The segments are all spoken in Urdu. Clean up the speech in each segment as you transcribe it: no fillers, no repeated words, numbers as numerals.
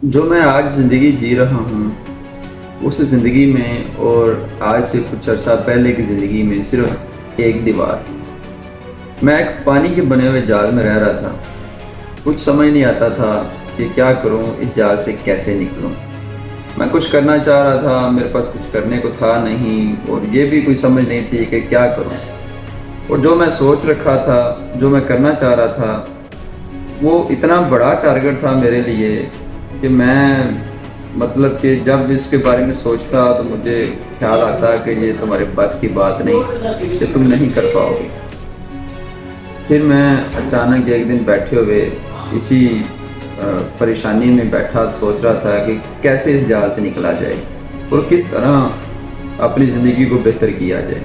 جو میں آج زندگی جی رہا ہوں اس زندگی میں اور آج سے کچھ عرصہ پہلے کی زندگی میں صرف ایک دیوار۔ میں ایک پانی کے بنے ہوئے جال میں رہ رہا تھا۔ کچھ سمجھ نہیں آتا تھا کہ کیا کروں، اس جال سے کیسے نکلوں۔ میں کچھ کرنا چاہ رہا تھا، میرے پاس کچھ کرنے کو تھا نہیں، اور یہ بھی کوئی سمجھ نہیں تھی کہ کیا کروں۔ اور جو میں سوچ رکھا تھا، جو میں کرنا چاہ رہا تھا، وہ اتنا بڑا ٹارگٹ تھا میرے لیے کہ میں کہ جب اس کے بارے میں سوچتا تو مجھے خیال آتا کہ یہ تمہارے بس کی بات نہیں، کہ تم نہیں کر پاؤ گے۔ پھر میں اچانک ایک دن بیٹھے ہوئے اسی پریشانی میں بیٹھا سوچ رہا تھا کہ کیسے اس جال سے نکلا جائے اور کس طرح اپنی زندگی کو بہتر کیا جائے۔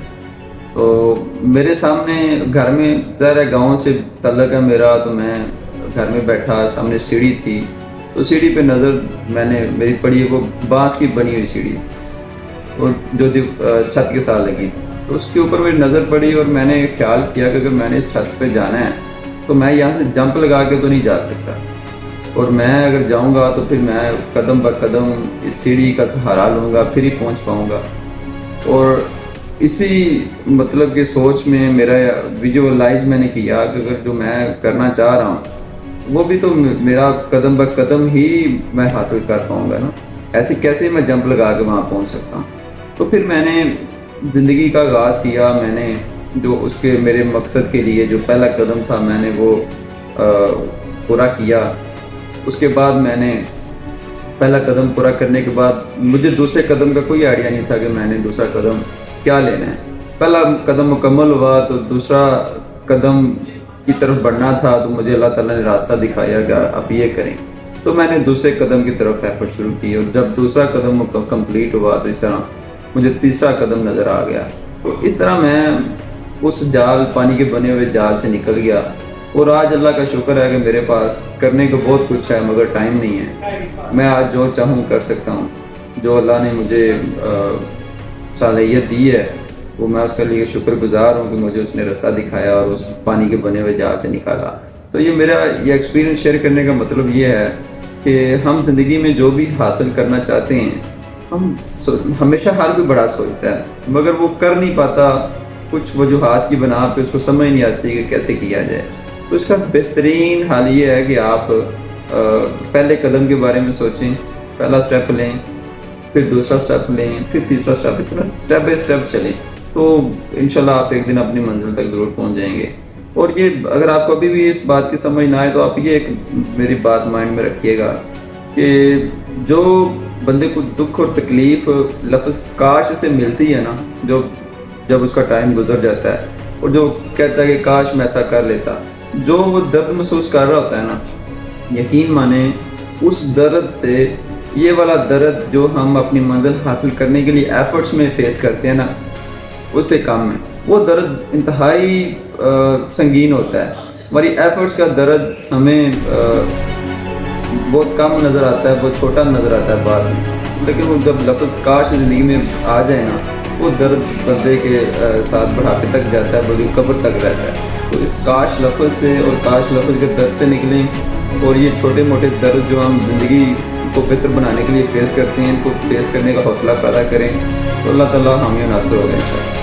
تو میرے سامنے گھر میں ظاہر گاؤں سے تعلق ہے میرا، تو میں گھر میں بیٹھا، سامنے سیڑھی تھی، تو سیڑھی پہ نظر میں نے میری پڑی، وہ بانس کی بنی ہوئی سیڑھی تھی اور جو چھت کے ساتھ لگی تھی، تو اس کے اوپر میری نظر پڑی اور میں نے خیال کیا کہ اگر میں نے اس چھت پہ جانا ہے تو میں یہاں سے جمپ لگا کے تو نہیں جا سکتا، اور میں اگر جاؤں گا تو پھر میں قدم بہ قدم اس سیڑھی کا سہارا لوں گا، پھر ہی پہنچ پاؤں گا۔ اور اسی کہ سوچ میں میرا ویژوالائز میں نے کیا کہ اگر جو میں کرنا چاہ رہا ہوں وہ بھی تو میرا قدم بہ قدم ہی میں حاصل کر پاؤں گا نا، ایسے کیسے میں جمپ لگا کے وہاں پہنچ سکتا ہوں۔ تو پھر میں نے زندگی کا آغاز کیا، میں نے جو اس کے میرے مقصد کے لیے جو پہلا قدم تھا میں نے وہ پورا کیا۔ اس کے بعد میں نے پہلا قدم پورا کرنے کے بعد مجھے دوسرے قدم کا کوئی آئیڈیا نہیں تھا کہ میں نے دوسرا قدم کیا لینا ہے۔ پہلا قدم مکمل ہوا تو دوسرا قدم کی طرف بڑھنا تھا، تو مجھے اللہ تعالیٰ نے راستہ دکھایا کہ آپ یہ کریں، تو میں نے دوسرے قدم کی طرف ایفرٹ شروع کی، اور جب دوسرا قدم کمپلیٹ ہوا تو اس طرح مجھے تیسرا قدم نظر آ گیا۔ تو اس طرح میں اس پانی کے بنے ہوئے جال سے نکل گیا، اور آج اللہ کا شکر ہے کہ میرے پاس کرنے کو بہت کچھ ہے مگر ٹائم نہیں ہے۔ میں آج جو چاہوں کر سکتا ہوں، جو اللہ نے مجھے صلاحیت دی ہے وہ میں اس کے لیے شکر گزار ہوں کہ مجھے اس نے راستہ دکھایا اور اس پانی کے بنے ہوئے جال سے نکالا۔ تو یہ میرا ایکسپیرینس شیئر کرنے کا مطلب یہ ہے کہ ہم زندگی میں جو بھی حاصل کرنا چاہتے ہیں، ہم ہمیشہ ہر کوئی بڑا سوچتا ہے مگر وہ کر نہیں پاتا، کچھ وجوہات کی بنا پہ اس کو سمجھ نہیں آتی کہ کیسے کیا جائے۔ تو اس کا بہترین حال یہ ہے کہ آپ پہلے قدم کے بارے میں سوچیں، پہلا سٹیپ لیں، پھر دوسرا سٹیپ لیں، پھر تیسرا سٹیپ، اس طرح سٹیپ بائی سٹیپ چلیں، تو انشاءاللہ آپ ایک دن اپنی منزل تک ضرور پہنچ جائیں گے۔ اور یہ اگر آپ کو ابھی بھی اس بات کی سمجھ نہ آئے تو آپ یہ ایک میری بات مائنڈ میں رکھیے گا کہ جو بندے کو دکھ اور تکلیف لفظ کاش سے ملتی ہے نا، جب اس کا ٹائم گزر جاتا ہے اور جو کہتا ہے کہ کاش میں ایسا کر لیتا، جو وہ درد محسوس کر رہا ہوتا ہے نا، یقین مانیں اس درد سے یہ والا درد جو ہم اپنی منزل حاصل کرنے کے لیے ایفرٹس میں فیس کرتے ہیں نا، اس سے کم ہے۔ وہ درد انتہائی سنگین ہوتا ہے۔ ہماری ایفرٹس کا درد ہمیں بہت کم نظر آتا ہے، بہت چھوٹا نظر آتا ہے بعد میں، لیکن وہ جب لفظ کاش زندگی میں آ جائے نا، وہ درد بندے کے ساتھ بڑھاپے تک جاتا ہے، بڑی قبر تک رہتا ہے۔ تو اس کاش لفظ سے اور کاش لفظ کے درد سے نکلیں، اور یہ چھوٹے موٹے درد جو ہم زندگی کو بہتر بنانے کے لیے فیس کرتے ہیں، ان کو فیس کرنے کا حوصلہ پیدا کریں، تو اللہ تعالیٰ ہمیں ناصر ہوگا انشاءاللہ۔